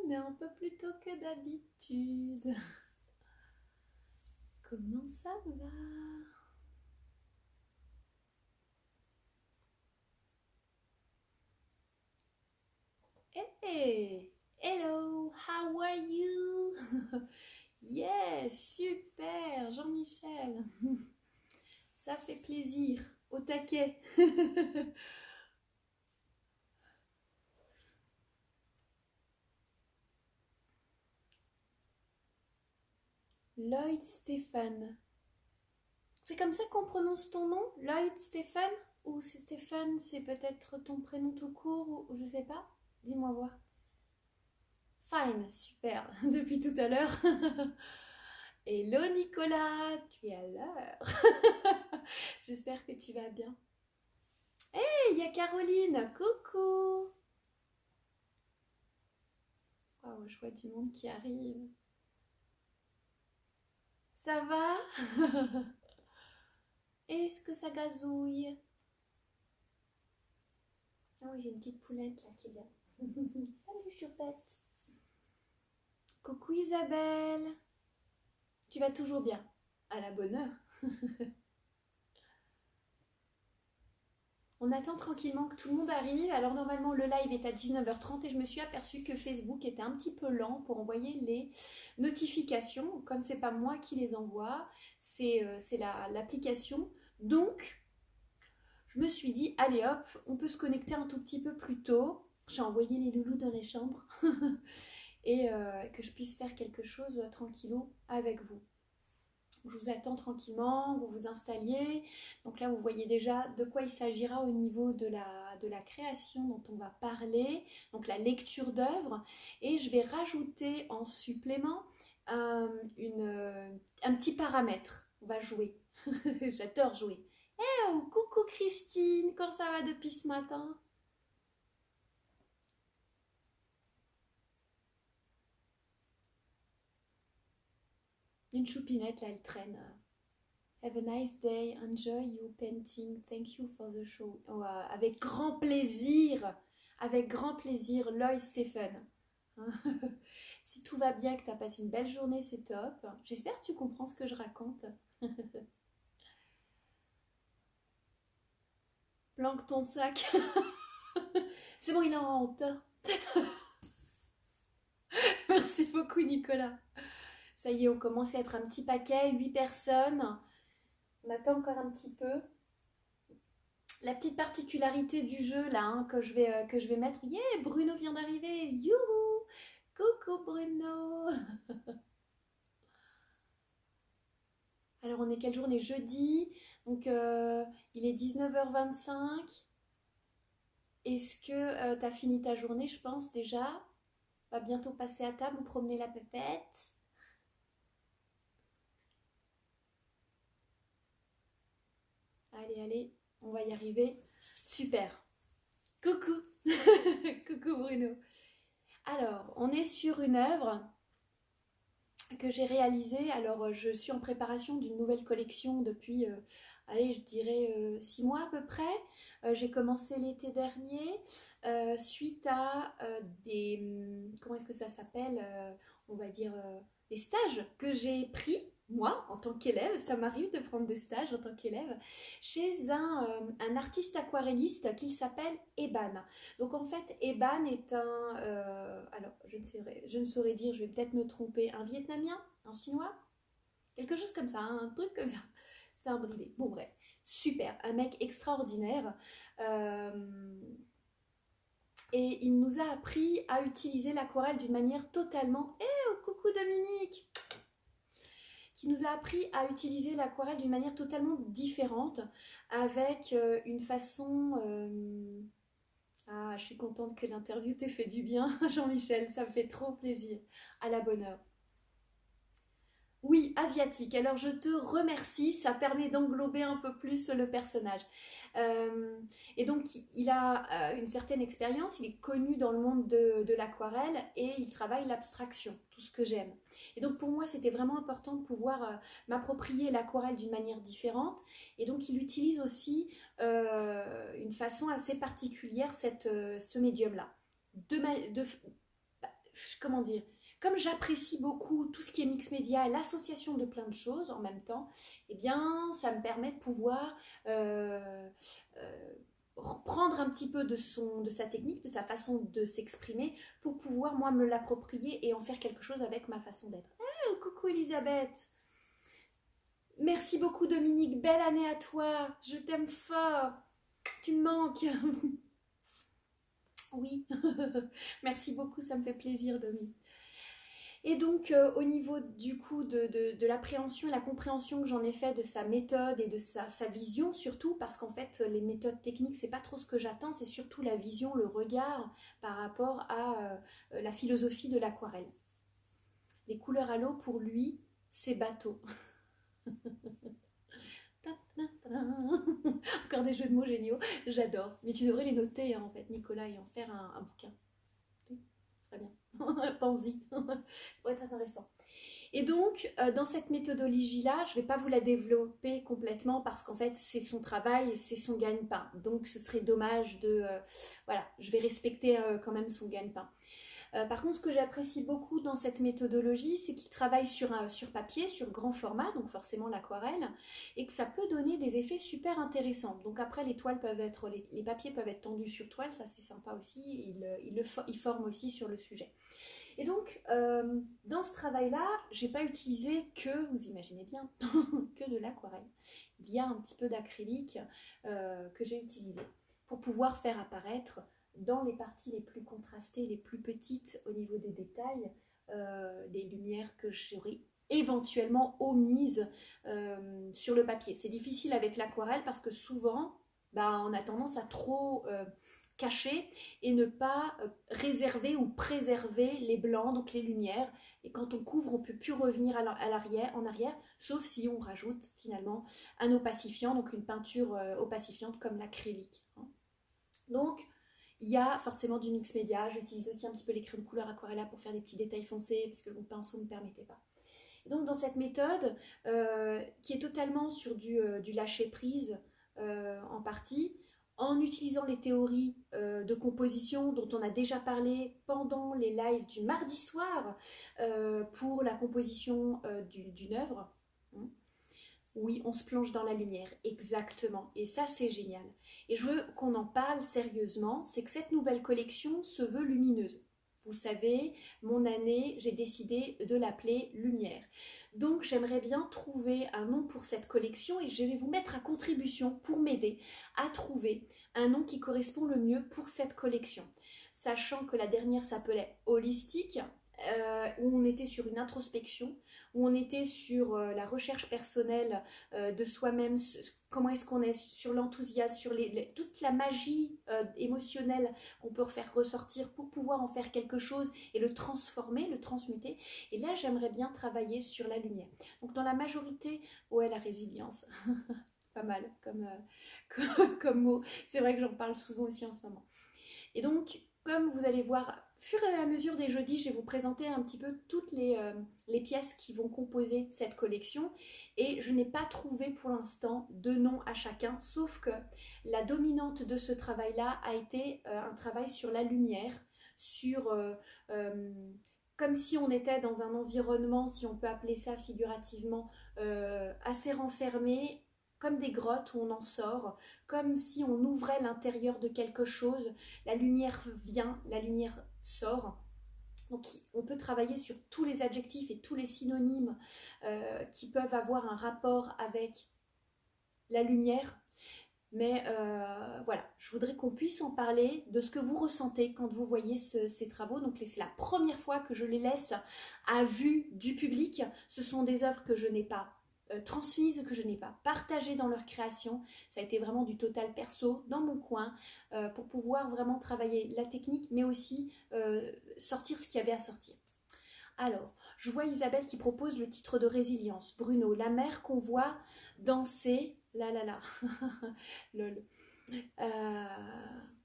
mais un peu plus tôt que d'habitude. Comment ça va? Hey! Hello! How are you? Yes! Super! Jean-Michel! Ça fait plaisir! Au taquet! Lloyd Stéphane. C'est comme ça qu'on prononce ton nom? Lloyd Stéphane? Ou c'est Stéphane, c'est peut-être ton prénom tout court ou je sais pas? Dis-moi voir. Fine, super, depuis tout à l'heure. Hello Nicolas, tu es à l'heure. J'espère que tu vas bien. Hey, il y a Caroline, coucou. Oh, je vois du monde qui arrive. Ça va? Est-ce que ça gazouille? Ah oui, j'ai une petite poulette là qui vient. Salut choupette. Coucou Isabelle. Tu vas toujours bien? À la bonne heure. On attend tranquillement que tout le monde arrive. Alors normalement le live est à 19h30 et je me suis aperçue que Facebook était un petit peu lent pour envoyer les notifications. Comme c'est pas moi qui les envoie, c'est l'application. Donc je me suis dit, allez hop, on peut se connecter un tout petit peu plus tôt. J'ai envoyé les loulous dans les chambres et que je puisse faire quelque chose tranquillou avec vous. Je vous attends tranquillement, vous vous installiez. Donc là, vous voyez déjà de quoi il s'agira au niveau de la création dont on va parler, donc la lecture d'œuvre. Et je vais rajouter en supplément un petit paramètre. On va jouer. J'adore jouer. Oh, coucou Christine, comment ça va depuis ce matin? Une choupinette, là, elle traîne. Have a nice day, enjoy your painting, thank you for the show. Oh, avec grand plaisir, Loy Stephen. Si tout va bien, que tu as passé une belle journée, c'est top. J'espère que tu comprends ce que je raconte. Planque ton sac. C'est bon, il est en hauteur. Merci beaucoup, Nicolas. Ça y est, on commence à être un petit paquet, 8 personnes. On attend encore un petit peu. La petite particularité du jeu là que je vais mettre. Yeah, Bruno vient d'arriver. Youhou! Coucou Bruno. Alors on est quel jour? On est jeudi. Donc il est 19h25. Est-ce que tu as fini ta journée, je pense déjà? Va bientôt passer à table ou promener la pépette. Allez, allez, on va y arriver. Super. Coucou. Coucou Bruno. Alors, on est sur une œuvre que j'ai réalisée. Alors, je suis en préparation d'une nouvelle collection depuis, allez, je dirais 6 mois à peu près. J'ai commencé l'été dernier suite à comment est-ce que ça s'appelle on va dire des stages que j'ai pris. Moi, en tant qu'élève, ça m'arrive de prendre des stages en tant qu'élève chez un artiste aquarelliste qui s'appelle Eban. Donc en fait, Eban est alors je ne saurais dire, je vais peut-être me tromper, un Vietnamien, un Chinois, quelque chose comme ça, hein, un truc comme ça. C'est un bridé. Bon bref, super, un mec extraordinaire. Et il nous a appris à utiliser l'aquarelle d'une manière totalement... Eh, oh, coucou Dominique! Qui nous a appris à utiliser l'aquarelle d'une manière totalement différente, avec une façon... Ah, je suis contente que l'interview t'ait fait du bien, Jean-Michel, ça me fait trop plaisir. À la bonne heure. Oui, asiatique. Alors je te remercie, ça permet d'englober un peu plus le personnage. Euh, et donc il a une certaine expérience, il est connu dans le monde de l'aquarelle et il travaille l'abstraction, tout ce que j'aime. Et donc pour moi c'était vraiment important de pouvoir m'approprier l'aquarelle d'une manière différente. Et donc il utilise aussi une façon assez particulière ce médium-là. De comment dire, comme j'apprécie beaucoup tout ce qui est mix média et l'association de plein de choses en même temps, eh bien, ça me permet de pouvoir reprendre un petit peu de sa technique, de sa façon de s'exprimer, pour pouvoir, moi, me l'approprier et en faire quelque chose avec ma façon d'être. Oh, coucou Elisabeth! Merci beaucoup Dominique, belle année à toi, je t'aime fort, tu me manques. Oui, merci beaucoup, ça me fait plaisir Dominique. Et donc au niveau du coup de l'appréhension et la compréhension que j'en ai fait de sa méthode et de sa vision surtout, parce qu'en fait les méthodes techniques c'est pas trop ce que j'attends, c'est surtout la vision, le regard par rapport à la philosophie de l'aquarelle. Les couleurs à l'eau pour lui c'est bateau. Encore des jeux de mots géniaux, j'adore. Mais tu devrais les noter hein, en fait, Nicolas, et en faire un bouquin. Très bien. Pense-y. Ça pourrait être intéressant. Et donc, dans cette méthodologie-là, je ne vais pas vous la développer complètement parce qu'en fait, c'est son travail et c'est son gagne-pain. Donc, ce serait dommage de... voilà, je vais respecter quand même son gagne-pain. Par contre, ce que j'apprécie beaucoup dans cette méthodologie, c'est qu'il travaille sur papier, sur grand format, donc forcément l'aquarelle, et que ça peut donner des effets super intéressants. Donc après, les papiers peuvent être tendus sur toile, ça c'est sympa aussi, il forme aussi sur le sujet. Et donc, dans ce travail-là, j'ai pas utilisé que, vous imaginez bien, que de l'aquarelle. Il y a un petit peu d'acrylique que j'ai utilisé pour pouvoir faire apparaître dans les parties les plus contrastées, les plus petites au niveau des détails, les lumières que j'aurais éventuellement omises sur le papier. C'est difficile avec l'aquarelle parce que souvent, on a tendance à trop cacher et ne pas réserver ou préserver les blancs, donc les lumières. Et quand on couvre, on ne peut plus revenir en arrière, sauf si on rajoute finalement un opacifiant, donc une peinture opacifiante comme l'acrylique. Donc, il y a forcément du mix média. J'utilise aussi un petit peu les crayons de couleur aquarella pour faire des petits détails foncés parce que mon pinceau ne me permettait pas. Et donc dans cette méthode, qui est totalement sur du lâcher prise en partie, en utilisant les théories de composition dont on a déjà parlé pendant les lives du mardi soir pour la composition d'une œuvre. Oui, on se plonge dans la lumière, exactement. Et ça, c'est génial. Et je veux qu'on en parle sérieusement, c'est que cette nouvelle collection se veut lumineuse. Vous savez, mon année, j'ai décidé de l'appeler Lumière. Donc, j'aimerais bien trouver un nom pour cette collection et je vais vous mettre à contribution pour m'aider à trouver un nom qui correspond le mieux pour cette collection. Sachant que la dernière s'appelait Holistique, où on était sur une introspection, où on était sur la recherche personnelle de soi-même, comment est-ce qu'on est, sur l'enthousiasme, sur toute la magie émotionnelle qu'on peut faire ressortir pour pouvoir en faire quelque chose et le transformer, le transmuter. Et là, j'aimerais bien travailler sur la lumière. Donc dans la majorité, ouais, la résilience. Pas mal comme mot. C'est vrai que j'en parle souvent aussi en ce moment. Et donc, comme vous allez voir, fur et à mesure des jeudis, je vais vous présenter un petit peu toutes les pièces qui vont composer cette collection. Et je n'ai pas trouvé pour l'instant de nom à chacun, sauf que la dominante de ce travail-là a été un travail sur la lumière, sur... comme si on était dans un environnement, si on peut appeler ça figurativement, assez renfermé, comme des grottes où on en sort, comme si on ouvrait l'intérieur de quelque chose, la lumière vient, la lumière sort. Donc on peut travailler sur tous les adjectifs et tous les synonymes qui peuvent avoir un rapport avec la lumière. Mais voilà, je voudrais qu'on puisse en parler de ce que vous ressentez quand vous voyez ces travaux. Donc c'est la première fois que je les laisse à vue du public. Ce sont des œuvres que je n'ai pas transmises, que je n'ai pas partagées dans leur création. Ça a été vraiment du total perso dans mon coin pour pouvoir vraiment travailler la technique, mais aussi sortir ce qu'il y avait à sortir. Alors, je vois Isabelle qui propose le titre de Résilience. Bruno, la mer qu'on voit danser. Là. Lol.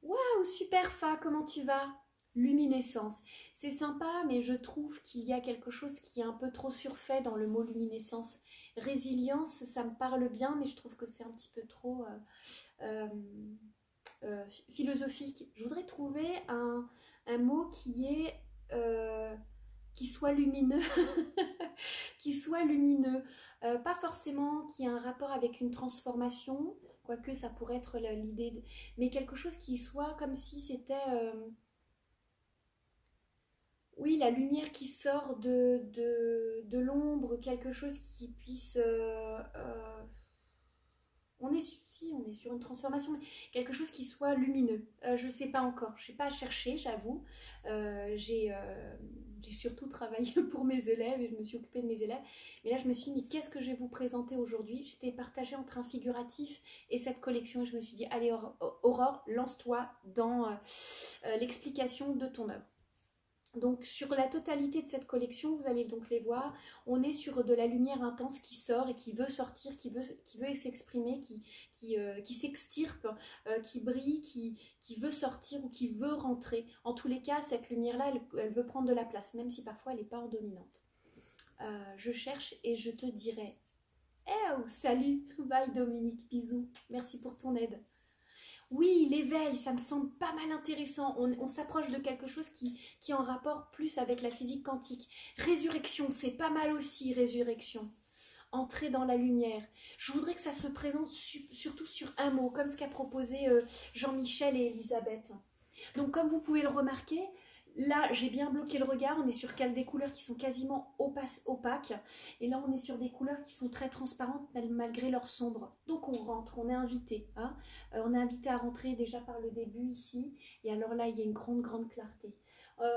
Waouh, super Fa, comment tu vas? Luminescence. C'est sympa, mais je trouve qu'il y a quelque chose qui est un peu trop surfait dans le mot luminescence. Résilience, ça me parle bien, mais je trouve que c'est un petit peu trop philosophique. Je voudrais trouver un mot qui est qui soit lumineux, qui soit lumineux. Pas forcément qui ait un rapport avec une transformation, quoique ça pourrait être l'idée, mais quelque chose qui soit comme si c'était, oui, la lumière qui sort de l'ombre, quelque chose qui puisse, on est sur une transformation, mais quelque chose qui soit lumineux. Je ne sais pas encore, je n'ai pas cherché, j'avoue. J'ai surtout travaillé pour mes élèves et je me suis occupée de mes élèves. Mais là, je me suis dit, mais qu'est-ce que je vais vous présenter aujourd'hui? J'étais partagée entre un figuratif et cette collection. Et je me suis dit, allez Aurore, lance-toi dans l'explication de ton œuvre. Donc sur la totalité de cette collection, vous allez donc les voir, on est sur de la lumière intense qui sort et qui veut sortir, qui veut s'exprimer, qui s'extirpe, qui brille, qui veut sortir ou qui veut rentrer. En tous les cas, cette lumière-là, elle veut prendre de la place, même si parfois elle n'est pas en dominante. Je cherche et je te dirai. Oh, salut, bye Dominique, bisous, merci pour ton aide. Oui, l'éveil, ça me semble pas mal intéressant. On s'approche de quelque chose qui est en rapport plus avec la physique quantique. Résurrection, c'est pas mal aussi, résurrection. Entrer dans la lumière. Je voudrais que ça se présente surtout sur un mot, comme ce qu'a proposé Jean-Michel et Elisabeth. Donc, comme vous pouvez le remarquer, là, j'ai bien bloqué le regard. On est sur des couleurs qui sont quasiment opaques. Et là, on est sur des couleurs qui sont très transparentes malgré leur sombre. Donc, on rentre, on est invité. Hein, on est invité à rentrer déjà par le début ici. Et alors là, il y a une grande clarté.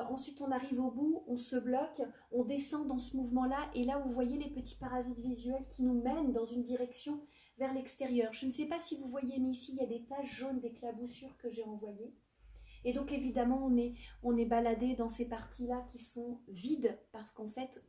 Ensuite, on arrive au bout, on se bloque, on descend dans ce mouvement-là. Et là, vous voyez les petits parasites visuels qui nous mènent dans une direction vers l'extérieur. Je ne sais pas si vous voyez, mais ici, il y a des taches jaunes d'éclaboussures que j'ai envoyées. Et donc évidemment on est baladé dans ces parties-là qui sont vides parce qu'en fait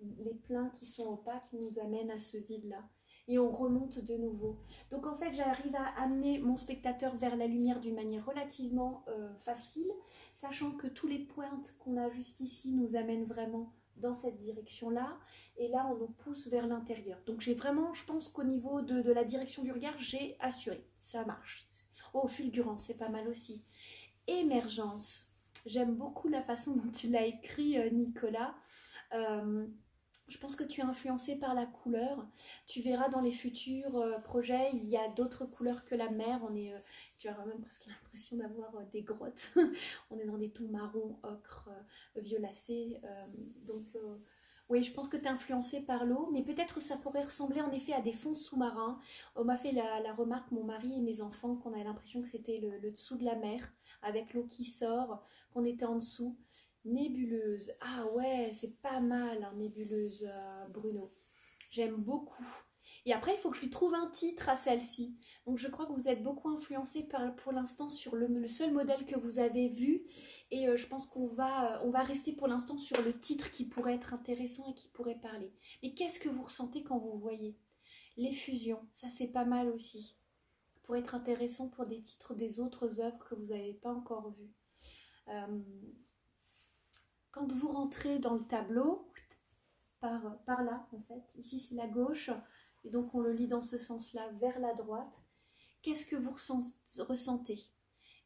les pleins qui sont opaques nous amènent à ce vide-là. Et on remonte de nouveau. Donc en fait j'arrive à amener mon spectateur vers la lumière d'une manière relativement facile, sachant que tous les pointes qu'on a juste ici nous amènent vraiment dans cette direction-là. Et là on nous pousse vers l'intérieur. Donc j'ai vraiment, je pense qu'au niveau de la direction du regard, j'ai assuré. Ça marche. Oh, fulgurance, c'est pas mal aussi. Émergence. J'aime beaucoup la façon dont tu l'as écrit, Nicolas. Je pense que tu es influencé par la couleur. Tu verras dans les futurs projets, il y a d'autres couleurs que la mer. Tu auras même presque l'impression d'avoir des grottes. On est dans des tons marron, ocre, violacé. Oui, je pense que tu es influencé par l'eau, mais peut-être ça pourrait ressembler en effet à des fonds sous-marins. On m'a fait la remarque, mon mari et mes enfants, qu'on a l'impression que c'était le dessous de la mer, avec l'eau qui sort, qu'on était en dessous. Nébuleuse. Ah ouais, c'est pas mal, hein, nébuleuse, Bruno. J'aime beaucoup. Et après, il faut que je lui trouve un titre à celle-ci. Donc je crois que vous êtes beaucoup influencé pour l'instant sur le seul modèle que vous avez vu. Et je pense on va rester pour l'instant sur le titre qui pourrait être intéressant et qui pourrait parler. Mais qu'est-ce que vous ressentez quand vous voyez l'effusion? Ça, c'est pas mal aussi. Pour être intéressant pour des titres des autres œuvres que vous n'avez pas encore vues. Quand vous rentrez dans le tableau, par là en fait, ici c'est la gauche, et donc on le lit dans ce sens-là vers la droite. Qu'est-ce que vous ressentez?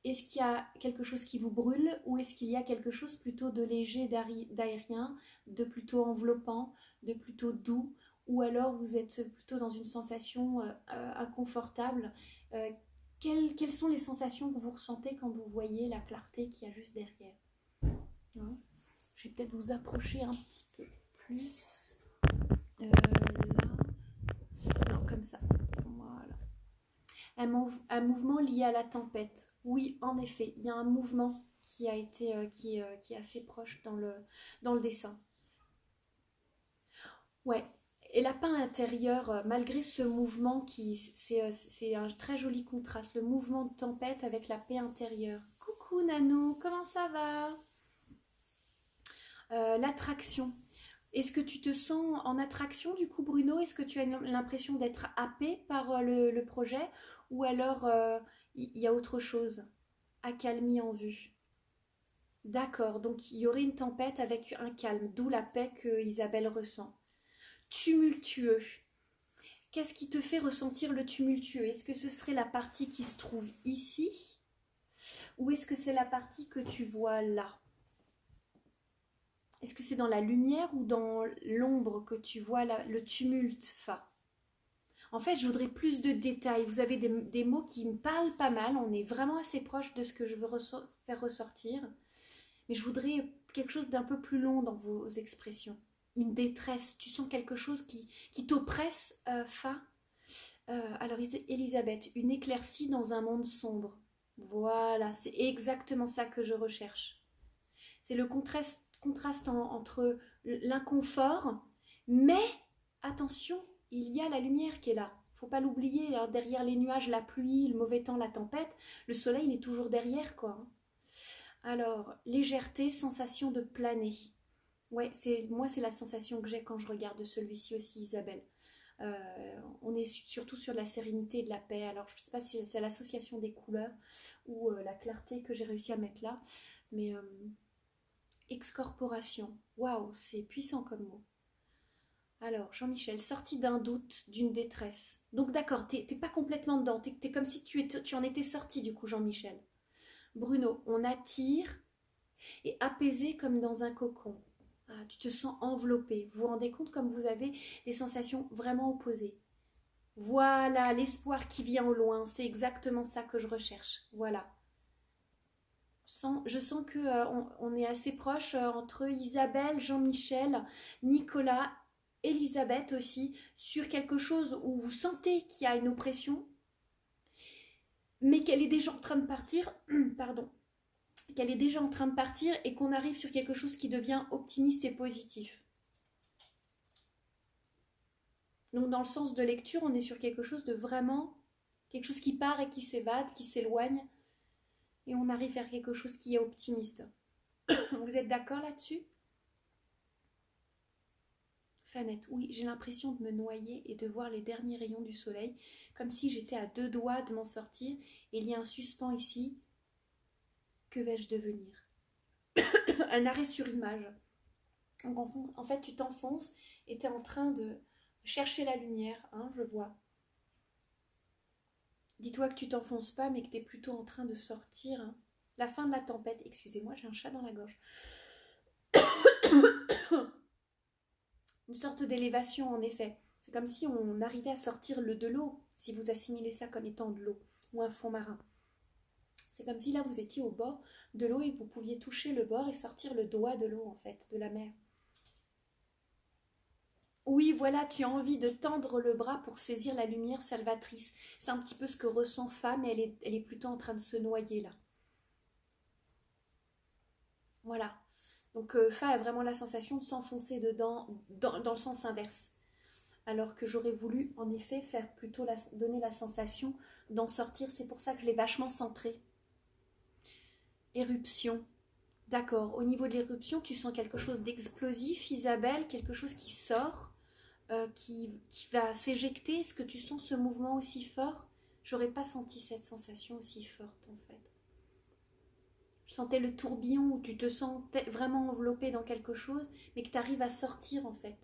Est-ce qu'il y a quelque chose qui vous brûle ou est-ce qu'il y a quelque chose plutôt de léger, d'aérien, de plutôt enveloppant, de plutôt doux, ou alors vous êtes plutôt dans une sensation inconfortable? Quelles sont les sensations que vous ressentez quand vous voyez la clarté qu'il y a juste derrière? Hein, je vais peut-être vous approcher un petit peu plus. Là. Non, comme ça. Voilà. Un mouvement lié à la tempête. Oui, en effet, il y a un mouvement qui a été qui est assez proche dans le dessin. Ouais. Et la paix intérieure, malgré ce mouvement c'est un très joli contraste, le mouvement de tempête avec la paix intérieure. Coucou Nanou, comment ça va? L'attraction. Est-ce que tu te sens en attraction du coup Bruno? Est-ce que tu as l'impression d'être happé par le projet? Ou alors il y a autre chose? Accalmie en vue. D'accord, donc il y aurait une tempête avec un calme, d'où la paix que Isabelle ressent. Tumultueux. Qu'est-ce qui te fait ressentir le tumultueux? Est-ce que ce serait la partie qui se trouve ici? Ou est-ce que c'est la partie que tu vois là? Est-ce que c'est dans la lumière ou dans l'ombre que tu vois le tumulte, Fa? En fait, je voudrais plus de détails. Vous avez des mots qui me parlent pas mal. On est vraiment assez proche de ce que je veux faire ressortir. Mais je voudrais quelque chose d'un peu plus long dans vos expressions. Une détresse. Tu sens quelque chose qui t'oppresse, Fa? Alors, Elisabeth, une éclaircie dans un monde sombre. Voilà, c'est exactement ça que je recherche. C'est le contraste entre l'inconfort, mais attention, il y a la lumière qui est là. Faut pas l'oublier, hein, derrière les nuages, la pluie, le mauvais temps, la tempête, le soleil il est toujours derrière, quoi. Alors, légèreté, sensation de planer. Ouais, moi c'est la sensation que j'ai quand je regarde celui-ci aussi, Isabelle. On est surtout sur la sérénité et de la paix. Alors, je ne sais pas si c'est l'association des couleurs ou la clarté que j'ai réussi à mettre là, mais excorporation. Waouh, c'est puissant comme mot. Alors, Jean-Michel, sorti d'un doute, d'une détresse. Donc, d'accord, t'es pas complètement dedans. T'es comme si tu en étais sorti, du coup, Jean-Michel. Bruno, on attire et apaisé comme dans un cocon. Ah, tu te sens enveloppé. Vous vous rendez compte comme vous avez des sensations vraiment opposées. Voilà, l'espoir qui vient au loin, c'est exactement ça que je recherche. Voilà. Je sens que on est assez proche entre Isabelle, Jean-Michel, Nicolas, Elisabeth aussi, sur quelque chose où vous sentez qu'il y a une oppression, mais qu'elle est déjà en train de partir, pardon, qu'elle est déjà en train de partir et qu'on arrive sur quelque chose qui devient optimiste et positif. Donc dans le sens de lecture, on est sur quelque chose de vraiment, quelque chose qui part et qui s'évade, qui s'éloigne, et on arrive vers quelque chose qui est optimiste. Vous êtes d'accord là-dessus? Fanette, oui, j'ai l'impression de me noyer et de voir les derniers rayons du soleil, comme si j'étais à 2 doigts de m'en sortir, et il y a un suspens ici. Que vais-je devenir? Un arrêt sur image. Donc en fait, tu t'enfonces et tu es en train de chercher la lumière, hein, je vois. Dis-toi que tu t'enfonces pas, mais que tu es plutôt en train de sortir. Hein. La fin de la tempête. Excusez-moi, j'ai un chat dans la gorge. Une sorte d'élévation, en effet. C'est comme si on arrivait à sortir de l'eau, si vous assimilez ça comme étant de l'eau, ou un fond marin. C'est comme si là, vous étiez au bord de l'eau et que vous pouviez toucher le bord et sortir le doigt de l'eau, en fait, de la mer. Oui, voilà, tu as envie de tendre le bras pour saisir la lumière salvatrice. C'est un petit peu ce que ressent Femme, mais elle est plutôt en train de se noyer, là. Voilà. Donc Fa a vraiment la sensation de s'enfoncer dedans dans le sens inverse. Alors que j'aurais voulu en effet faire plutôt donner la sensation d'en sortir. C'est pour ça que je l'ai vachement centré. Éruption. D'accord. Au niveau de l'éruption, tu sens quelque chose d'explosif, Isabelle, quelque chose qui sort, qui va s'éjecter. Est-ce que tu sens ce mouvement aussi fort? J'aurais pas senti cette sensation aussi forte en fait. Je sentais le tourbillon où tu te sens vraiment enveloppé dans quelque chose, mais que tu arrives à sortir en fait.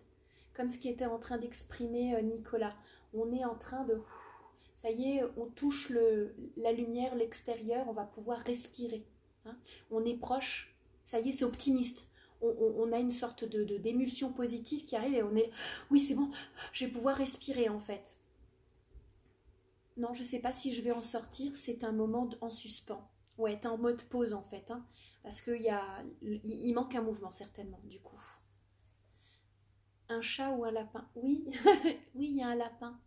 Comme ce qui était en train d'exprimer Nicolas. On est en train de... Ça y est, on touche la lumière, l'extérieur, on va pouvoir respirer. Hein. On est proche, ça y est, c'est optimiste. On a une sorte d'émulsion positive qui arrive et on est... Oui, c'est bon, je vais pouvoir respirer en fait. Non, je ne sais pas si je vais en sortir, c'est un moment en suspens. Ouais, t'es en mode pause en fait, hein, parce qu'il manque un mouvement certainement, du coup. Un chat ou un lapin? Oui, oui, il y a un lapin.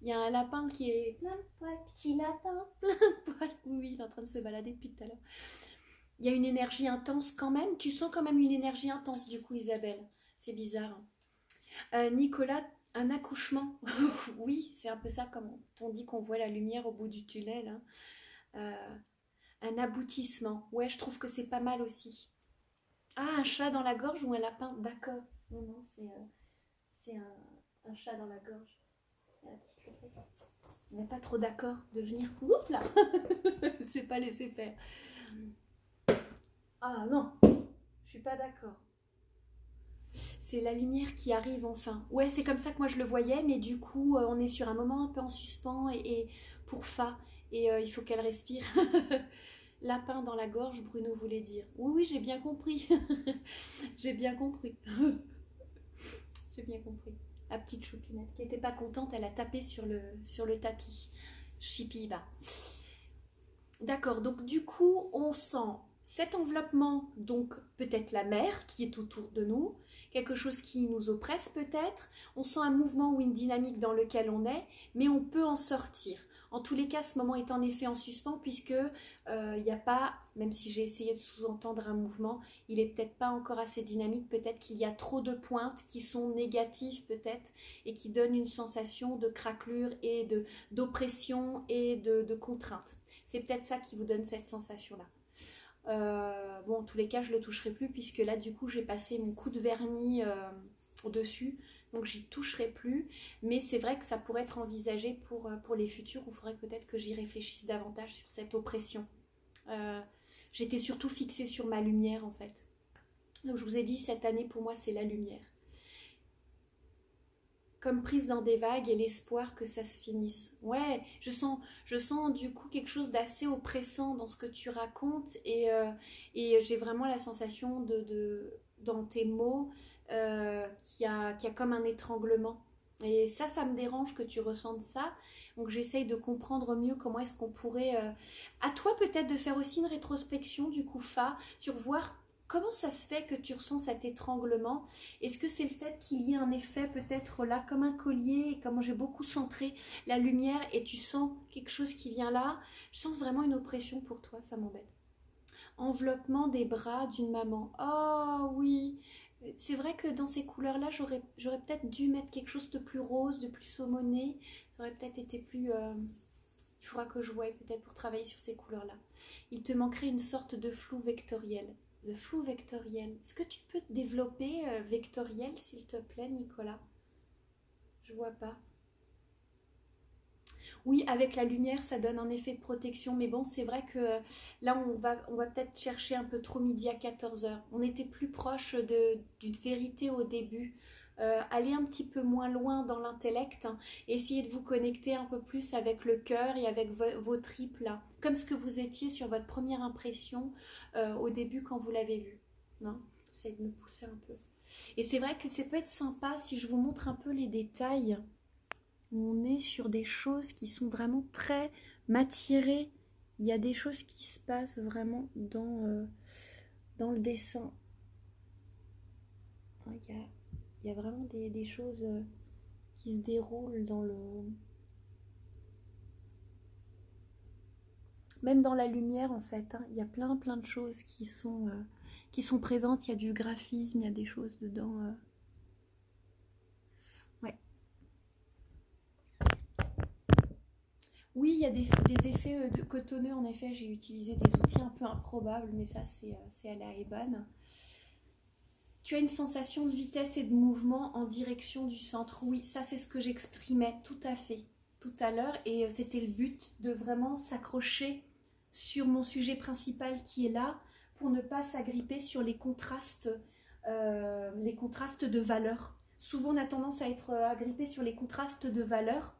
Il y a un lapin qui est plein de poils, petit lapin, plein de poils. Oui, il est en train de se balader depuis tout à l'heure. Il y a une énergie intense quand même. Tu sens quand même une énergie intense du coup, Isabelle. C'est bizarre. Nicolas, un accouchement. Oui, c'est un peu ça comme on dit qu'on voit la lumière au bout du tunnel. Hein. Un aboutissement. Ouais, je trouve que c'est pas mal aussi. Ah, un chat dans la gorge ou un lapin? D'accord. Non, non, c'est un chat dans la gorge. On n'est pas trop d'accord de venir. Oups là. C'est pas laisser faire. Ah non, je suis pas d'accord. C'est la lumière qui arrive enfin. Ouais, c'est comme ça que moi je le voyais, mais du coup, on est sur un moment un peu en suspens et pour Fa. Et il faut qu'elle respire. Lapin dans la gorge, Bruno voulait dire. Oui, oui, j'ai bien compris. J'ai bien compris. J'ai bien compris. La petite choupinette qui n'était pas contente, elle a tapé sur le tapis. Chipi-ba. D'accord, donc du coup, on sent cet enveloppement, donc peut-être la mer qui est autour de nous, quelque chose qui nous oppresse peut-être, on sent un mouvement ou une dynamique dans lequel on est, mais on peut en sortir. En tous les cas, ce moment est en effet en suspens puisque il n'y a pas, même si j'ai essayé de sous-entendre un mouvement, il n'est peut-être pas encore assez dynamique, peut-être qu'il y a trop de pointes qui sont négatives peut-être et qui donnent une sensation de craquelure et d'oppression et de contrainte. C'est peut-être ça qui vous donne cette sensation-là. Bon, en tous les cas, je ne le toucherai plus puisque là, du coup, j'ai passé mon coup de vernis au-dessus. Donc, j'y toucherai plus. Mais c'est vrai que ça pourrait être envisagé pour les futurs où il faudrait peut-être que j'y réfléchisse davantage sur cette oppression. J'étais surtout fixée sur ma lumière, en fait. Donc, je vous ai dit, cette année, pour moi, c'est la lumière. Comme prise dans des vagues et l'espoir que ça se finisse. Ouais, je sens du coup quelque chose d'assez oppressant dans ce que tu racontes et j'ai vraiment la sensation dans tes mots qu'il y a comme un étranglement. Et ça me dérange que tu ressentes ça. Donc j'essaye de comprendre mieux comment est-ce qu'on pourrait... À toi peut-être de faire aussi une rétrospection du coup, sur voir comment ça se fait que tu ressens cet étranglement. Est-ce que c'est le fait qu'il y ait un effet peut-être là comme un collier, comme j'ai beaucoup centré la lumière et tu sens quelque chose qui vient là? Je sens vraiment une oppression pour toi, ça m'embête. Enveloppement des bras d'une maman. Oh oui, c'est vrai que dans ces couleurs-là, j'aurais peut-être dû mettre quelque chose de plus rose, de plus saumoné. Ça aurait peut-être été plus... Il faudra que je voie peut-être pour travailler sur ces couleurs-là. Il te manquerait une sorte de flou vectoriel. Le flou vectoriel. Est-ce que tu peux développer vectoriel, s'il te plaît, Nicolas? Je vois pas. Oui, avec la lumière, ça donne un effet de protection. Mais bon, c'est vrai que là, on va peut-être chercher un peu trop midi à 14 heures. On était plus proche d'une vérité au début. Aller un petit peu moins loin dans l'intellect, hein, et essayer de vous connecter un peu plus avec le cœur et avec vos tripes là, comme ce que vous étiez sur votre première impression au début quand vous l'avez vu. Non, j'essaie de me pousser un peu. Et c'est vrai que ça peut être sympa si je vous montre un peu les détails. On est sur des choses qui sont vraiment très matiérées. Il y a des choses qui se passent vraiment dans le dessin. Il y a vraiment des choses qui se déroulent dans le... Même dans la lumière, en fait, hein, il y a plein de choses qui sont présentes. Il y a du graphisme, il y a des choses dedans. Ouais. Oui, il y a des effets de cotonneux. En effet, j'ai utilisé des outils un peu improbables, mais ça, c'est à la Eban. Tu as une sensation de vitesse et de mouvement en direction du centre. Oui, ça, c'est ce que j'exprimais tout à fait tout à l'heure. Et c'était le but de vraiment s'accrocher sur mon sujet principal qui est là pour ne pas s'agripper sur les contrastes de valeurs. Souvent, on a tendance à être agrippé sur les contrastes de valeurs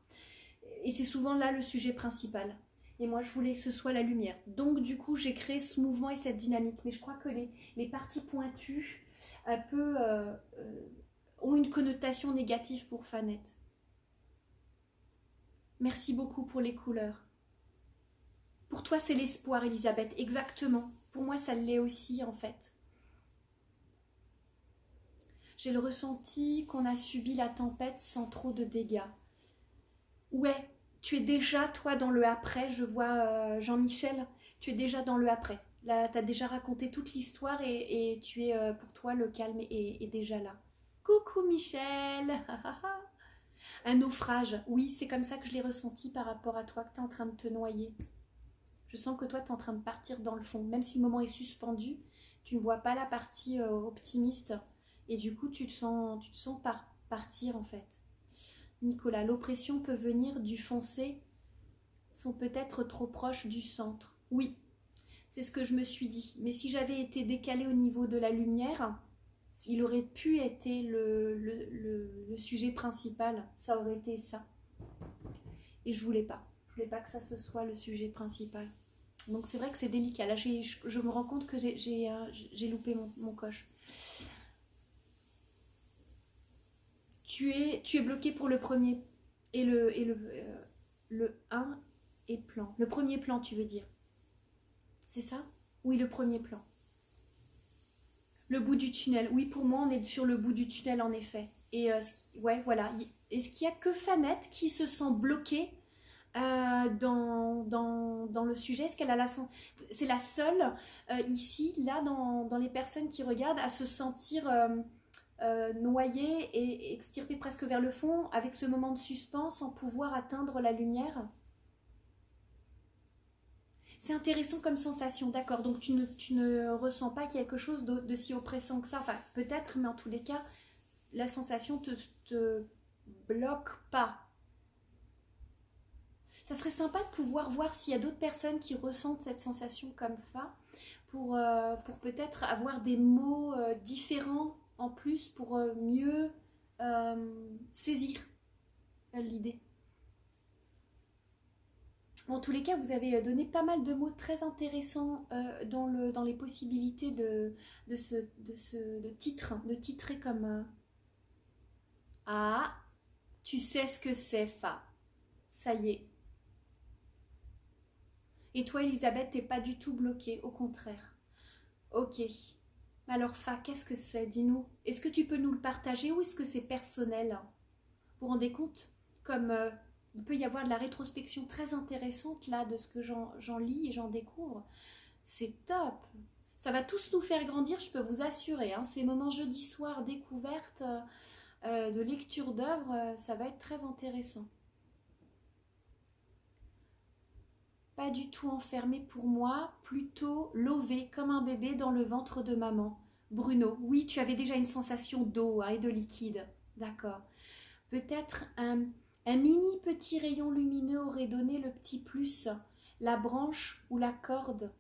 et c'est souvent là le sujet principal. Et moi, je voulais que ce soit la lumière. Donc, du coup, j'ai créé ce mouvement et cette dynamique. Mais je crois que les parties pointues un peu ont une connotation négative pour Fanette. Merci beaucoup pour les couleurs. Pour toi, c'est l'espoir, Elisabeth, exactement. Pour moi, ça l'est aussi, en fait. J'ai le ressenti qu'on a subi la tempête sans trop de dégâts. Ouais, tu es déjà, toi, dans le après. Je vois Jean-Michel, tu es déjà dans le après. Là, tu as déjà raconté toute l'histoire et tu es, pour toi, le calme est déjà là. Coucou Michel. Un naufrage, oui, c'est comme ça que je l'ai ressenti par rapport à toi, que tu es en train de te noyer. Je sens que toi, tu es en train de partir dans le fond. Même si le moment est suspendu, tu ne vois pas la partie optimiste. Et du coup, tu te sens partir en fait. Nicolas, l'oppression peut venir du foncé, sont peut-être trop proches du centre. Oui, c'est ce que je me suis dit. Mais si j'avais été décalée au niveau de la lumière, il aurait pu être le sujet principal. Ça aurait été ça. Et je voulais pas. Je voulais pas que ça ce soit le sujet principal. Donc c'est vrai que c'est délicat. Là, je me rends compte que j'ai loupé mon coche. Tu es bloqué pour le premier. Et le un est plan. Le premier plan, tu veux dire. C'est ça? Oui, le premier plan. Le bout du tunnel. Oui, pour moi, on est sur le bout du tunnel, en effet. Et ouais, voilà. Est-ce qu'il n'y a que Fanette qui se sent bloquée dans le sujet? Est-ce qu'elle a c'est la seule ici, là, dans les personnes qui regardent, à se sentir noyée et extirpée presque vers le fond, avec ce moment de suspense, sans pouvoir atteindre la lumière? C'est intéressant comme sensation, d'accord. Donc tu ne ressens pas quelque chose de si oppressant que ça. Enfin, peut-être, mais en tous les cas, la sensation te bloque pas. Ça serait sympa de pouvoir voir s'il y a d'autres personnes qui ressentent cette sensation comme ça, pour peut-être avoir des mots différents en plus pour mieux saisir l'idée. En tous les cas, vous avez donné pas mal de mots très intéressants dans les possibilités de titre, de titrer comme Ah, tu sais ce que c'est, Fa. Ça y est. Et toi, Elisabeth, t'es pas du tout bloquée, au contraire. Ok. Alors, Fa, qu'est-ce que c'est? Dis-nous. Est-ce que tu peux nous le partager ou est-ce que c'est personnel? Vous vous rendez compte? Comme il peut y avoir de la rétrospection très intéressante là de ce que j'en lis et j'en découvre. C'est top. Ça va tous nous faire grandir, je peux vous assurer. Hein. Ces moments jeudi soir découverte, de lecture d'œuvres, ça va être très intéressant. Pas du tout enfermé pour moi, plutôt lové comme un bébé dans le ventre de maman. Bruno, oui, tu avais déjà une sensation d'eau et de liquide. D'accord. Peut-être un mini petit rayon lumineux aurait donné le petit plus, la branche ou la corde,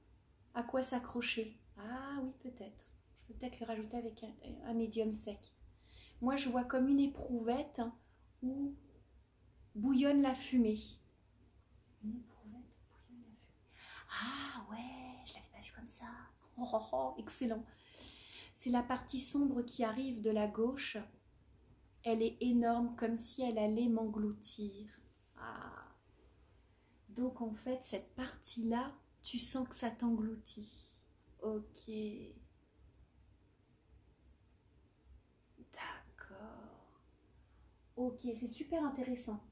à quoi s'accrocher. Ah oui, peut-être. Je peux peut-être le rajouter avec un médium sec. Moi, je vois comme une éprouvette où bouillonne la fumée. Une éprouvette où bouillonne la fumée. Ah ouais, je l'avais pas vu comme ça. Oh, oh, oh, excellent. C'est la partie sombre qui arrive de la gauche. Elle est énorme, comme si elle allait m'engloutir. Ah. Donc en fait, cette partie-là, tu sens que ça t'engloutit. Ok. D'accord. Ok, c'est super intéressant.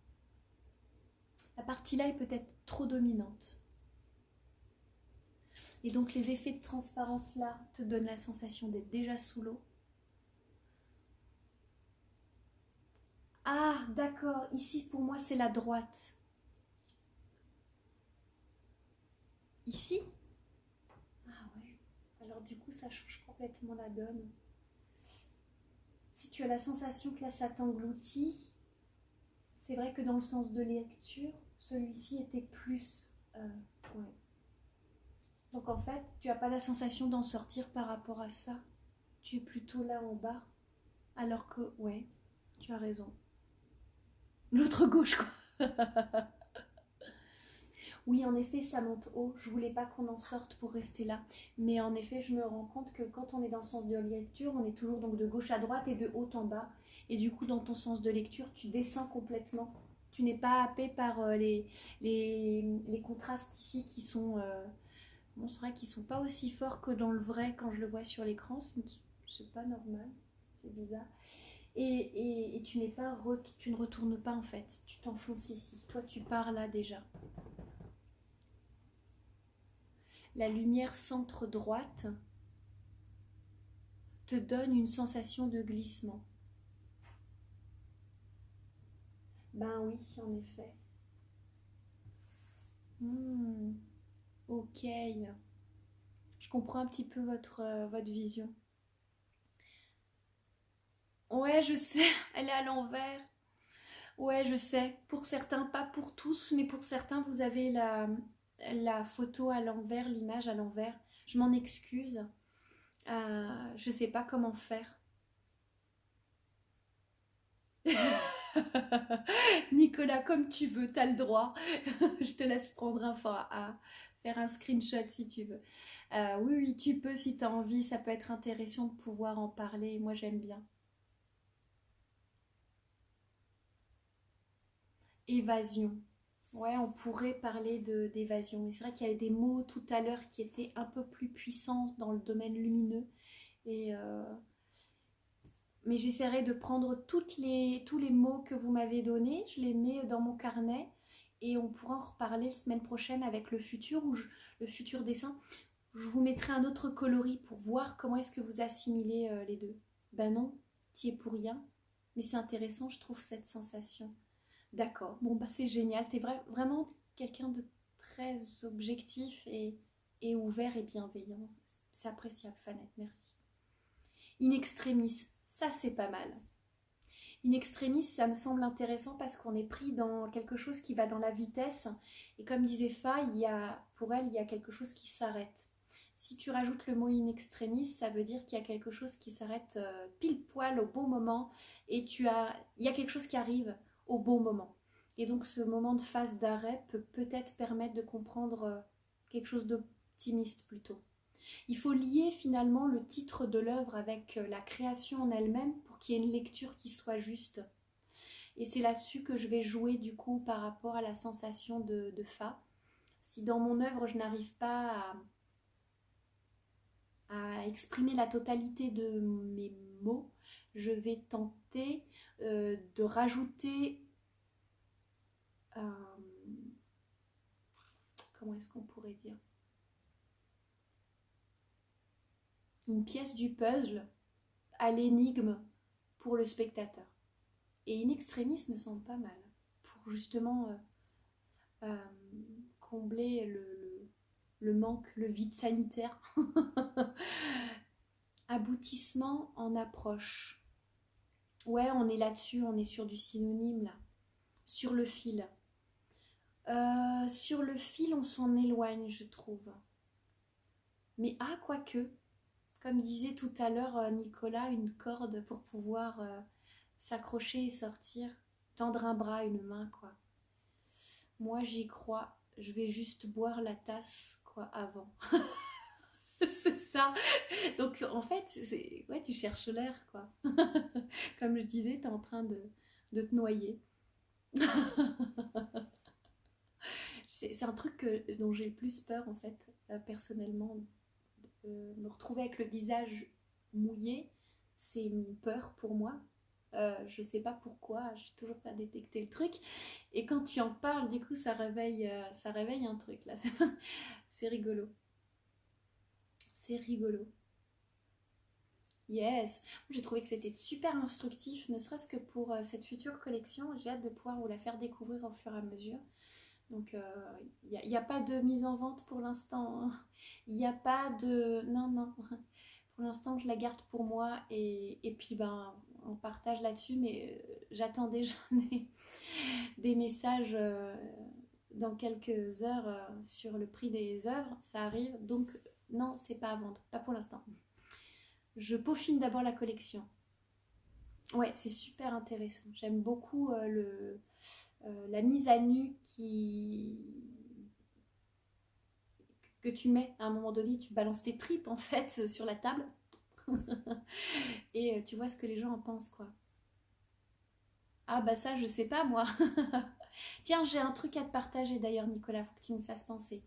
La partie-là est peut-être trop dominante. Et donc les effets de transparence-là te donnent la sensation d'être déjà sous l'eau. Ah, d'accord. Ici, pour moi, c'est la droite. Ici? Ah ouais. Alors du coup, ça change complètement la donne. Si tu as la sensation que là, ça t'engloutit, c'est vrai que dans le sens de lecture, celui-ci était plus... ouais. Donc en fait, tu n'as pas la sensation d'en sortir par rapport à ça. Tu es plutôt là en bas. Alors que, ouais, tu as raison. L'autre gauche, quoi. Oui, en effet, ça monte haut. Je voulais pas qu'on en sorte pour rester là. Mais en effet, je me rends compte que quand on est dans le sens de lecture, on est toujours donc de gauche à droite et de haut en bas. Et du coup, dans ton sens de lecture, tu descends complètement. Tu n'es pas happé par les contrastes ici qui sont... bon, c'est vrai qu'ils sont pas aussi forts que dans le vrai quand je le vois sur l'écran. C'est pas normal. C'est bizarre. Et tu tu ne retournes pas en fait. Tu t'enfonces ici. Toi, tu pars là déjà. La lumière centre-droite te donne une sensation de glissement. Ben oui, en effet. Ok. Je comprends un petit peu votre vision. Ouais, je sais, elle est à l'envers. Ouais, je sais. Pour certains, pas pour tous, mais pour certains, vous avez la photo à l'envers, l'image à l'envers. Je m'en excuse. Je sais pas comment faire. Nicolas, comme tu veux, t'as le droit. Je te laisse prendre un à faire un screenshot si tu veux. Oui, oui, tu peux si tu as envie. Ça peut être intéressant de pouvoir en parler. Moi, j'aime bien. Évasion. Ouais, on pourrait parler d'évasion. Mais c'est vrai qu'il y avait des mots tout à l'heure qui étaient un peu plus puissants dans le domaine lumineux. Et, mais j'essaierai de prendre tous les mots que vous m'avez donnés, je les mets dans mon carnet et on pourra en reparler la semaine prochaine avec le futur le futur dessin. Je vous mettrai un autre coloris pour voir comment est-ce que vous assimilez les deux. Ben non, t'y es pour rien, mais c'est intéressant, je trouve cette sensation. D'accord, bon bah c'est génial, t'es vraiment quelqu'un de très objectif et ouvert et bienveillant. C'est appréciable, Fanette, merci. In extremis, ça c'est pas mal. In extremis, ça me semble intéressant parce qu'on est pris dans quelque chose qui va dans la vitesse. Et comme disait Fa, pour elle, il y a quelque chose qui s'arrête. Si tu rajoutes le mot in extremis, ça veut dire qu'il y a quelque chose qui s'arrête pile poil au bon moment et il y a quelque chose qui arrive au bon moment. Et donc ce moment de phase d'arrêt peut peut-être permettre de comprendre quelque chose d'optimiste plutôt. Il faut lier finalement le titre de l'œuvre avec la création en elle-même pour qu'il y ait une lecture qui soit juste. Et c'est là-dessus que je vais jouer du coup par rapport à la sensation de Fa. Si dans mon œuvre je n'arrive pas à exprimer la totalité de mes mots, je vais tenter de rajouter comment est-ce qu'on pourrait dire, une pièce du puzzle à l'énigme pour le spectateur. Et in extremis me semble pas mal pour justement combler le manque, le vide sanitaire. Aboutissement en approche. Ouais, on est là-dessus, on est sur du synonyme là. Sur le fil. Sur le fil, on s'en éloigne, je trouve. Mais quoique, comme disait tout à l'heure Nicolas, une corde pour pouvoir s'accrocher et sortir, tendre un bras, une main, quoi. Moi, j'y crois. Je vais juste boire la tasse, quoi, avant. C'est ça. Donc, en fait, ouais, tu cherches l'air, quoi. Comme je disais, tu es en train de te noyer. C'est un truc dont j'ai le plus peur, en fait, personnellement. Me retrouver avec le visage mouillé, c'est une peur pour moi. Je sais pas pourquoi, j'ai toujours pas détecté le truc. Et quand tu en parles, du coup, ça réveille un truc là. C'est rigolo. C'est rigolo. Yes. J'ai trouvé que c'était super instructif, ne serait-ce que pour cette future collection. J'ai hâte de pouvoir vous la faire découvrir au fur et à mesure. Donc, il n'y a pas de mise en vente pour l'instant. Hein. Il n'y a pas de... Non, non. Pour l'instant, je la garde pour moi et puis ben, on partage là-dessus. Mais j'attends déjà des messages dans quelques heures sur le prix des œuvres. Ça arrive. Donc, non, c'est pas à vendre. Pas pour l'instant. Je peaufine d'abord la collection. Ouais, c'est super intéressant. J'aime beaucoup la mise à nu que tu mets à un moment donné. Tu balances tes tripes en fait sur la table et tu vois ce que les gens en pensent, quoi. Ah bah ça, je sais pas moi. Tiens, j'ai un truc à te partager d'ailleurs, Nicolas, faut que tu me fasses penser.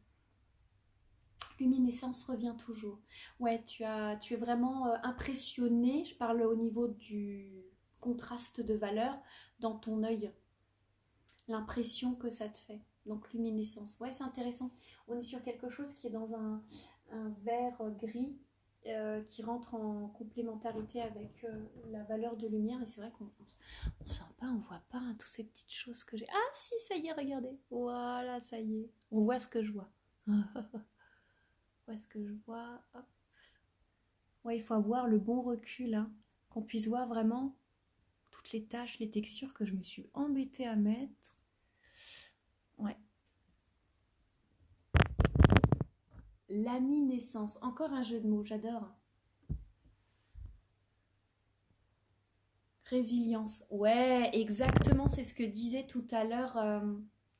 Luminescence revient toujours. Ouais, tu es vraiment impressionné, je parle au niveau du contraste de valeur dans ton œil, l'impression que ça te fait. Donc luminescence, ouais, c'est intéressant. On est sur quelque chose qui est dans un vert gris qui rentre en complémentarité avec la valeur de lumière. Et c'est vrai qu'on ne sent pas, on voit pas hein, toutes ces petites choses que j'ai. Ah si, ça y est, regardez. Voilà, ça y est. On voit ce que je vois. Où est-ce que je vois? Hop. Ouais, il faut avoir le bon recul, hein, qu'on puisse voir vraiment toutes les tâches, les textures que je me suis embêtée à mettre. Ouais. Laminescence, encore un jeu de mots, j'adore. Résilience, ouais, exactement, c'est ce que disait tout à l'heure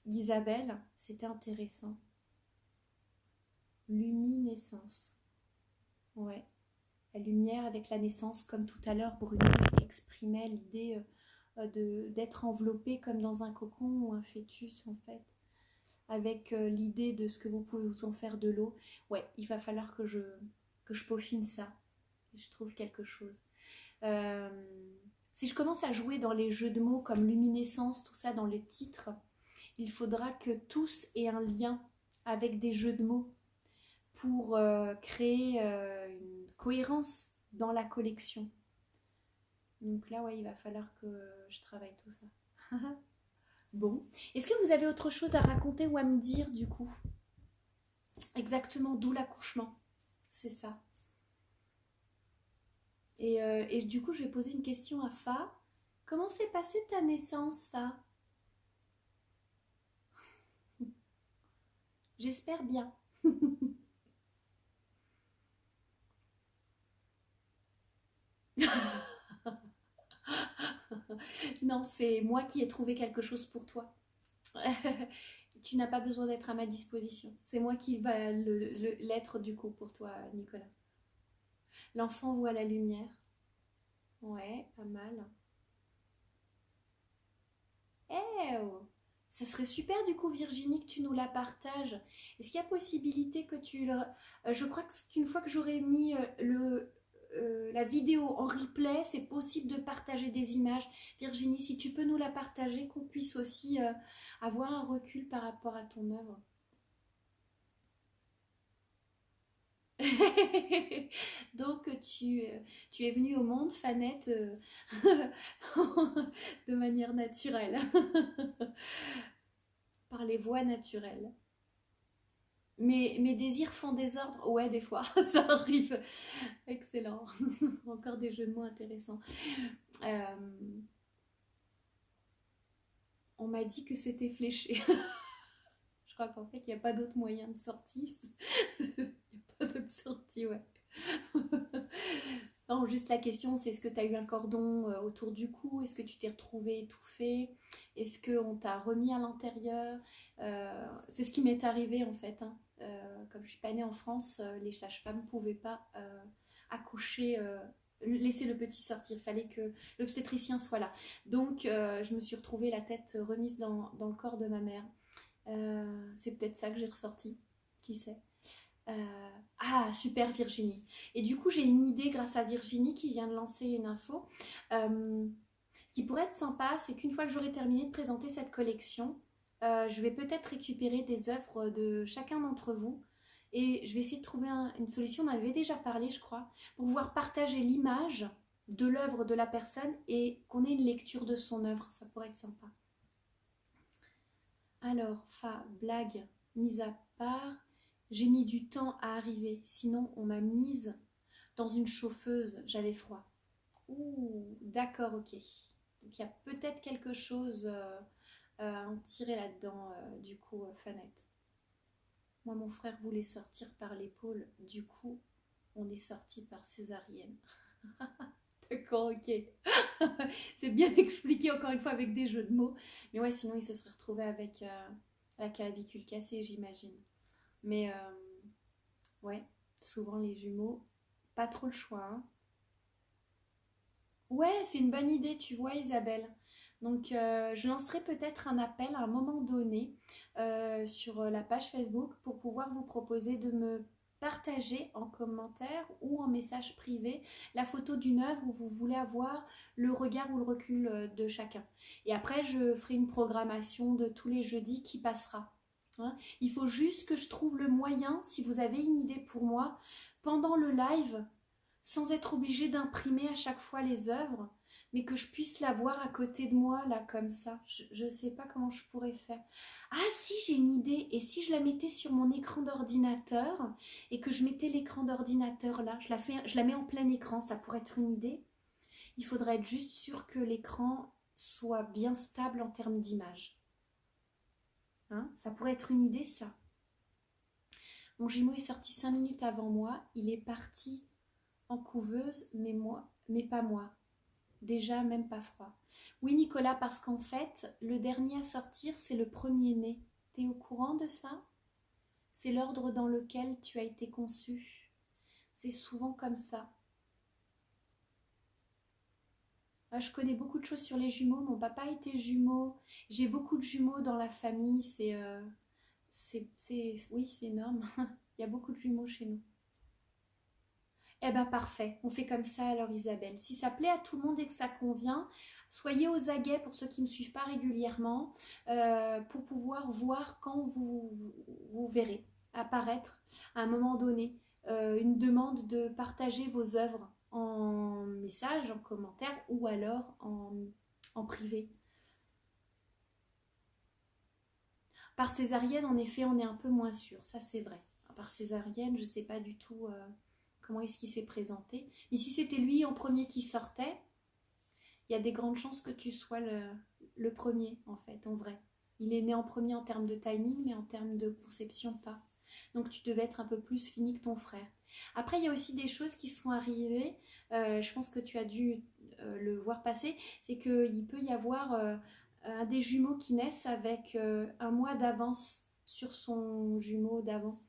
Isabelle, c'était intéressant. Luminescence. Ouais. La lumière avec la naissance, comme tout à l'heure, Bruno exprimait l'idée d'être enveloppé comme dans un cocon ou un fœtus en fait, avec l'idée de ce que vous pouvez vous en faire de l'eau. Ouais, il va falloir que je peaufine ça, que je trouve quelque chose. Euh, si je commence à jouer dans les jeux de mots comme luminescence, tout ça dans le titre, il faudra que tous aient un lien avec des jeux de mots pour créer une cohérence dans la collection. Donc là, ouais, il va falloir que je travaille tout ça. Bon. Est-ce que vous avez autre chose à raconter ou à me dire du coup? Exactement, d'où l'accouchement. C'est ça. Et du coup, je vais poser une question à Fa. Comment s'est passée ta naissance, Fa? J'espère bien. Non, c'est moi qui ai trouvé quelque chose pour toi. Tu n'as pas besoin d'être à ma disposition. C'est moi qui va l'être du coup pour toi, Nicolas. L'enfant voit la lumière. Ouais, pas mal. Eh oh. Ça serait super du coup, Virginie, que tu nous la partages. Est-ce qu'il y a possibilité que tu le... je crois qu'une fois que j'aurai mis la vidéo en replay, c'est possible de partager des images. Virginie, si tu peux nous la partager, qu'on puisse aussi avoir un recul par rapport à ton œuvre. Donc tu es venue au monde, Fanette, de manière naturelle, par les voies naturelles. Mes désirs font des ordres. Ouais, des fois, ça arrive. Excellent. Encore des jeux de mots intéressants. Euh, on m'a dit que c'était fléché. Je crois qu'en fait, il n'y a pas d'autre moyen de sortie. Il n'y a pas d'autre sortie, ouais. Non, juste la question, c'est est-ce que tu as eu un cordon autour du cou? Est-ce que tu t'es retrouvé étouffé? Est-ce qu'on t'a remis à l'intérieur? C'est ce qui m'est arrivé en fait, hein. Comme je suis pas née en France, les sages-femmes ne pouvaient pas accoucher, laisser le petit sortir. Il fallait que l'obstétricien soit là. Donc, je me suis retrouvée la tête remise dans le corps de ma mère. C'est peut-être ça que j'ai ressorti. Qui sait? Ah, super Virginie. Et du coup, j'ai une idée grâce à Virginie qui vient de lancer une info. Ce qui pourrait être sympa, c'est qu'une fois que j'aurai terminé de présenter cette collection, je vais peut-être récupérer des œuvres de chacun d'entre vous et je vais essayer de trouver une solution. On avait déjà parlé, je crois, pour pouvoir partager l'image de l'œuvre de la personne et qu'on ait une lecture de son œuvre. Ça pourrait être sympa. Alors, blague mise à part, j'ai mis du temps à arriver, sinon on m'a mise dans une chauffeuse, j'avais froid. Ouh, d'accord, ok. Donc il y a peut-être quelque chose à en tirer là-dedans, du coup, Fanette. Moi, mon frère voulait sortir par l'épaule, du coup, on est sorti par césarienne. D'accord, ok. C'est bien expliqué encore une fois avec des jeux de mots. Mais ouais, sinon il se serait retrouvé avec la clavicule cassée, j'imagine. Mais ouais, souvent les jumeaux, pas trop le choix, hein. Ouais, c'est une bonne idée, tu vois, Isabelle. Donc, je lancerai peut-être un appel à un moment donné sur la page Facebook pour pouvoir vous proposer de me partager en commentaire ou en message privé la photo d'une œuvre où vous voulez avoir le regard ou le recul de chacun. Et après, je ferai une programmation de tous les jeudis qui passera. Hein. Il faut juste que je trouve le moyen, si vous avez une idée pour moi, pendant le live, sans être obligée d'imprimer à chaque fois les œuvres, mais que je puisse la voir à côté de moi, là, comme ça. Je ne sais pas comment je pourrais faire. Ah si, j'ai une idée. Et si je la mettais sur mon écran d'ordinateur et que je mettais l'écran d'ordinateur là, je la mets en plein écran, ça pourrait être une idée. Il faudrait être juste sûr que l'écran soit bien stable en termes d'image. Hein, ça pourrait être une idée, ça. Mon jumeau est sorti 5 minutes avant moi. Il est parti en couveuse, mais pas moi. Déjà, même pas froid. Oui, Nicolas, parce qu'en fait, le dernier à sortir, c'est le premier-né. T'es au courant de ça? C'est l'ordre dans lequel tu as été conçu. C'est souvent comme ça. Je connais beaucoup de choses sur les jumeaux. Mon papa était jumeau. J'ai beaucoup de jumeaux dans la famille. Oui, c'est énorme. Il y a beaucoup de jumeaux chez nous. Eh ben parfait, on fait comme ça alors Isabelle. Si ça plaît à tout le monde et que ça convient, soyez aux aguets pour ceux qui ne me suivent pas régulièrement pour pouvoir voir quand vous verrez apparaître à un moment donné une demande de partager vos œuvres en message, en commentaire ou alors en privé. Par césarienne, en effet, on est un peu moins sûr, ça c'est vrai. Par césarienne, je ne sais pas du tout comment est-ce qu'il s'est présenté. Mais si c'était lui en premier qui sortait, il y a des grandes chances que tu sois le premier, en fait, en vrai. Il est né en premier en termes de timing, mais en termes de conception, pas. Donc tu devais être un peu plus fini que ton frère. Après, il y a aussi des choses qui sont arrivées, je pense que tu as dû le voir passer, c'est qu'il peut y avoir un des jumeaux qui naissent avec un mois d'avance sur son jumeau d'avant.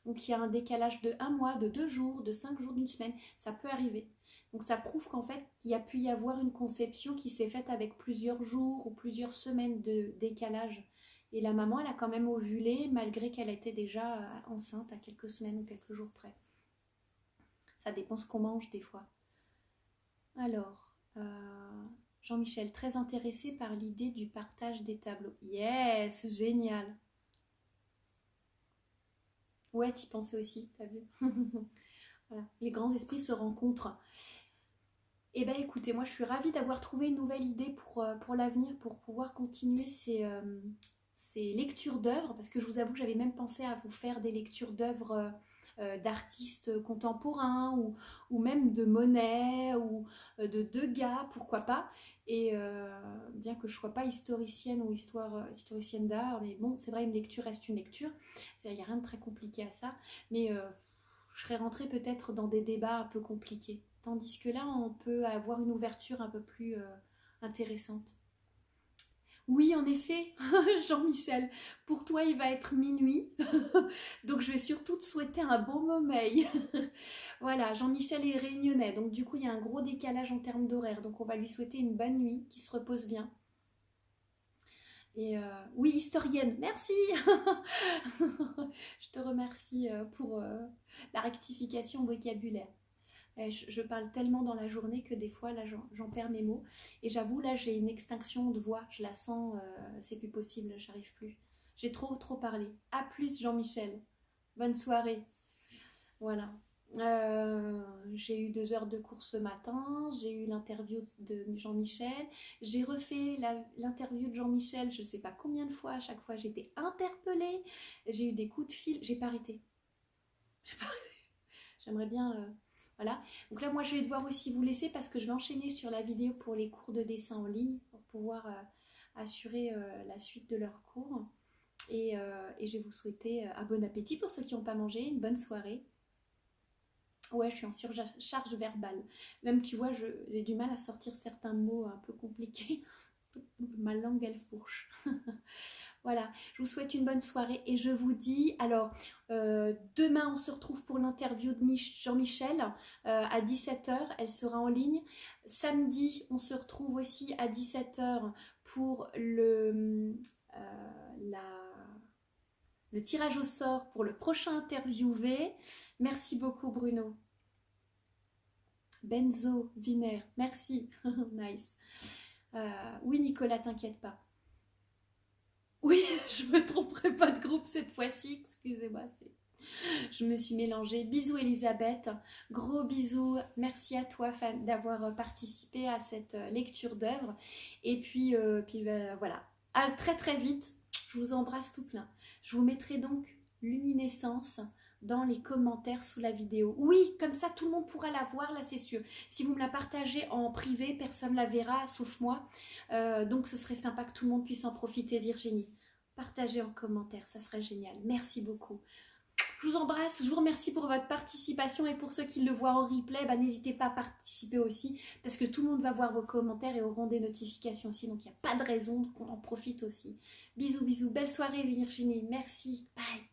Donc il y a un décalage de 1 mois, de 2 jours, de 5 jours, d'une semaine. Ça peut arriver. Donc ça prouve qu'en fait, qu'il y a pu y avoir une conception qui s'est faite avec plusieurs jours ou plusieurs semaines de décalage. Et la maman, elle a quand même ovulé malgré qu'elle était déjà enceinte à quelques semaines ou quelques jours près. Ça dépend ce qu'on mange des fois. Alors, Jean-Michel, très intéressé par l'idée du partage des tableaux. Yes, génial. Ouais, t'y pensais aussi, t'as vu. Voilà, les grands esprits se rencontrent. Eh bien écoutez, moi je suis ravie d'avoir trouvé une nouvelle idée pour l'avenir, pour pouvoir continuer ces lectures d'œuvres, parce que je vous avoue que j'avais même pensé à vous faire des lectures d'œuvres d'artistes contemporains ou même de Monet ou de Degas, pourquoi pas. Et bien que je ne sois pas historicienne ou historicienne d'art, mais bon, c'est vrai, une lecture reste une lecture. Il n'y a rien de très compliqué à ça. Mais je serais rentrée peut-être dans des débats un peu compliqués. Tandis que là, on peut avoir une ouverture un peu plus intéressante. Oui, en effet, Jean-Michel, pour toi, il va être minuit. Donc, je vais surtout te souhaiter un bon sommeil. Voilà, Jean-Michel est réunionnais. Donc, du coup, il y a un gros décalage en termes d'horaire. Donc, on va lui souhaiter une bonne nuit, qu'il se repose bien. Et oui, historienne, merci. Je te remercie pour la rectification vocabulaire. Je parle tellement dans la journée que des fois, là, j'en perds mes mots. Et j'avoue, là, j'ai une extinction de voix. Je la sens, c'est plus possible, j'arrive plus. J'ai trop parlé. À plus, Jean-Michel. Bonne soirée. Voilà. J'ai eu 2 heures de cours ce matin. J'ai eu l'interview de Jean-Michel. J'ai refait l'interview de Jean-Michel, je ne sais pas combien de fois. À chaque fois, j'ai été interpellée. J'ai eu des coups de fil. J'ai pas arrêté. J'aimerais bien... Voilà. Donc là, moi, je vais devoir aussi vous laisser parce que je vais enchaîner sur la vidéo pour les cours de dessin en ligne pour pouvoir assurer la suite de leurs cours. Et je vais vous souhaiter un bon appétit pour ceux qui n'ont pas mangé, une bonne soirée. Ouais, je suis en surcharge verbale. Même, tu vois, j'ai du mal à sortir certains mots un peu compliqués. Ma langue, elle fourche. Voilà, je vous souhaite une bonne soirée et je vous dis, alors, demain on se retrouve pour l'interview de Jean-Michel à 17h, elle sera en ligne. Samedi, on se retrouve aussi à 17h pour le tirage au sort pour le prochain interviewé. Merci beaucoup Bruno. Benzo, Viner, merci. Nice. Oui Nicolas, t'inquiète pas. Oui, je me tromperai pas de groupe cette fois-ci, excusez-moi, je me suis mélangée. Bisous Elisabeth, gros bisous, merci à toi d'avoir participé à cette lecture d'œuvre. Et puis voilà, à très vite, je vous embrasse tout plein. Je vous mettrai donc Luminescence dans les commentaires sous la vidéo. Oui, comme ça tout le monde pourra la voir, là c'est sûr. Si vous me la partagez en privé, personne ne la verra, sauf moi. Donc ce serait sympa que tout le monde puisse en profiter, Virginie. Partagez en commentaire, ça serait génial. Merci beaucoup. Je vous embrasse, je vous remercie pour votre participation et pour ceux qui le voient en replay, n'hésitez pas à participer aussi parce que tout le monde va voir vos commentaires et auront des notifications aussi, donc il n'y a pas de raison qu'on en profite aussi. Bisous, bisous, belle soirée Virginie, merci, bye.